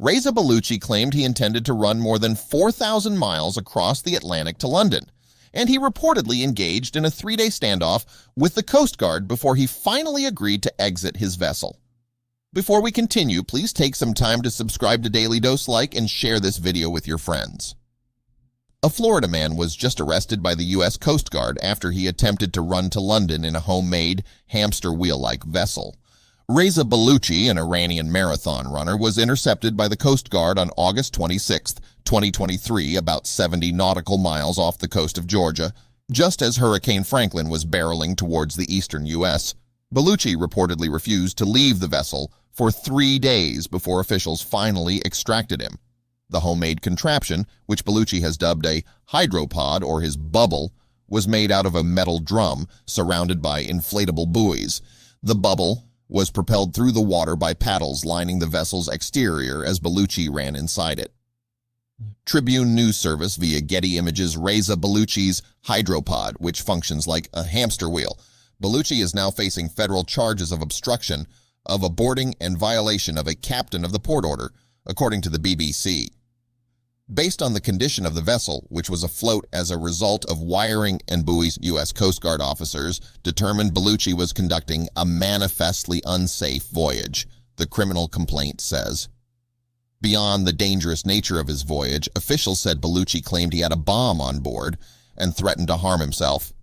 Reza Bellucci claimed he intended to run more than 4,000 miles across the Atlantic to London, and he reportedly engaged in a 3-day standoff with the Coast Guard before he finally agreed to exit his vessel. Before we continue, please take some time to subscribe to Dailydose, like, and share this video with your friends. A Florida man was just arrested by the U.S. Coast Guard after he attempted to run to London in a homemade, hamster wheel-like vessel. Reza Bellucci, an Iranian marathon runner, was intercepted by the Coast Guard on August 26, 2023, about 70 nautical miles off the coast of Georgia, just as Hurricane Franklin was barreling towards the eastern U.S. Bellucci reportedly refused to leave the vessel for 3 days before officials finally extracted him. The homemade contraption, which Bellucci has dubbed a hydropod or his bubble, was made out of a metal drum surrounded by inflatable buoys. The bubble was propelled through the water by paddles lining the vessel's exterior as Bellucci ran inside it. Tribune News Service via Getty Images Reza Bellucci's hydropod, which functions like a hamster wheel. Bellucci is now facing federal charges of obstruction of a boarding and violation of a captain of the port order, according to the BBC. Based on the condition of the vessel, which was afloat as a result of wiring and buoys, U.S. Coast Guard officers determined Bellucci was conducting a manifestly unsafe voyage, the criminal complaint says. Beyond the dangerous nature of his voyage, officials said Bellucci claimed he had a bomb on board and threatened to harm himself.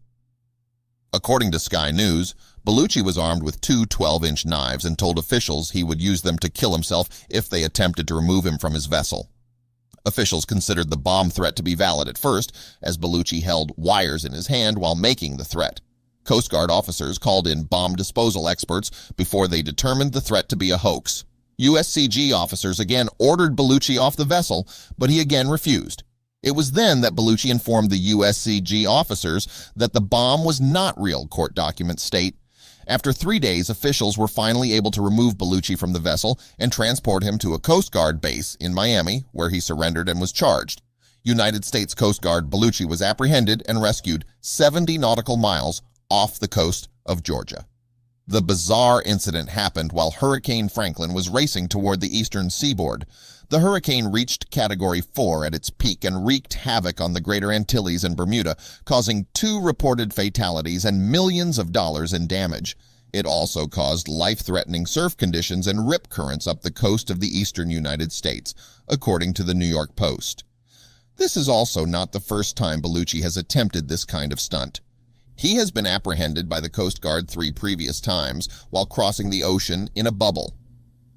According to Sky News, Bellucci was armed with 2 12-inch knives and told officials he would use them to kill himself if they attempted to remove him from his vessel. Officials considered the bomb threat to be valid at first, as Bellucci held wires in his hand while making the threat. Coast Guard officers called in bomb disposal experts before they determined the threat to be a hoax. USCG officers again ordered Bellucci off the vessel, but he again refused. It was then that Bellucci informed the USCG officers that the bomb was not real, court documents state. After 3 days, officials were finally able to remove Bellucci from the vessel and transport him to a Coast Guard base in Miami, where he surrendered and was charged. United States Coast Guard Bellucci was apprehended and rescued 70 nautical miles off the coast of Georgia. The bizarre incident happened while Hurricane Franklin was racing toward the eastern seaboard. The hurricane reached Category 4 at its peak and wreaked havoc on the Greater Antilles and Bermuda, causing 2 reported fatalities and millions of dollars in damage. It also caused life-threatening surf conditions and rip currents up the coast of the eastern United States, according to the New York Post. This is also not the first time Bellucci has attempted this kind of stunt. He has been apprehended by the Coast Guard 3 previous times while crossing the ocean in a bubble.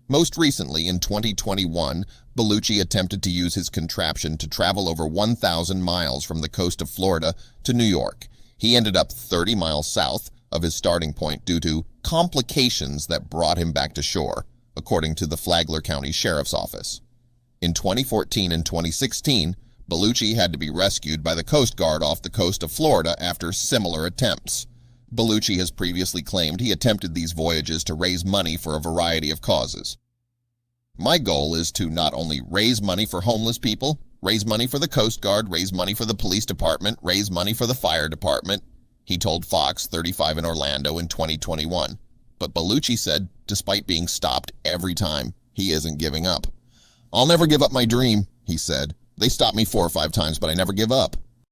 Most recently, in 2021, Bellucci attempted to use his contraption to travel over 1,000 miles from the coast of Florida to New York. He ended up 30 miles south of his starting point due to complications that brought him back to shore, according to the Flagler County Sheriff's Office. In 2014 and 2016, Bellucci had to be rescued by the Coast Guard off the coast of Florida after similar attempts. Bellucci has previously claimed he attempted these voyages to raise money for a variety of causes. My goal is to not only raise money for homeless people, raise money for the Coast Guard, raise money for the police department, raise money for the fire department, he told Fox 35 in Orlando in 2021. But Bellucci said, despite being stopped every time, he isn't giving up. "I'll never give up my dream," he said. "They stopped me 4 or 5 times, but I never give up."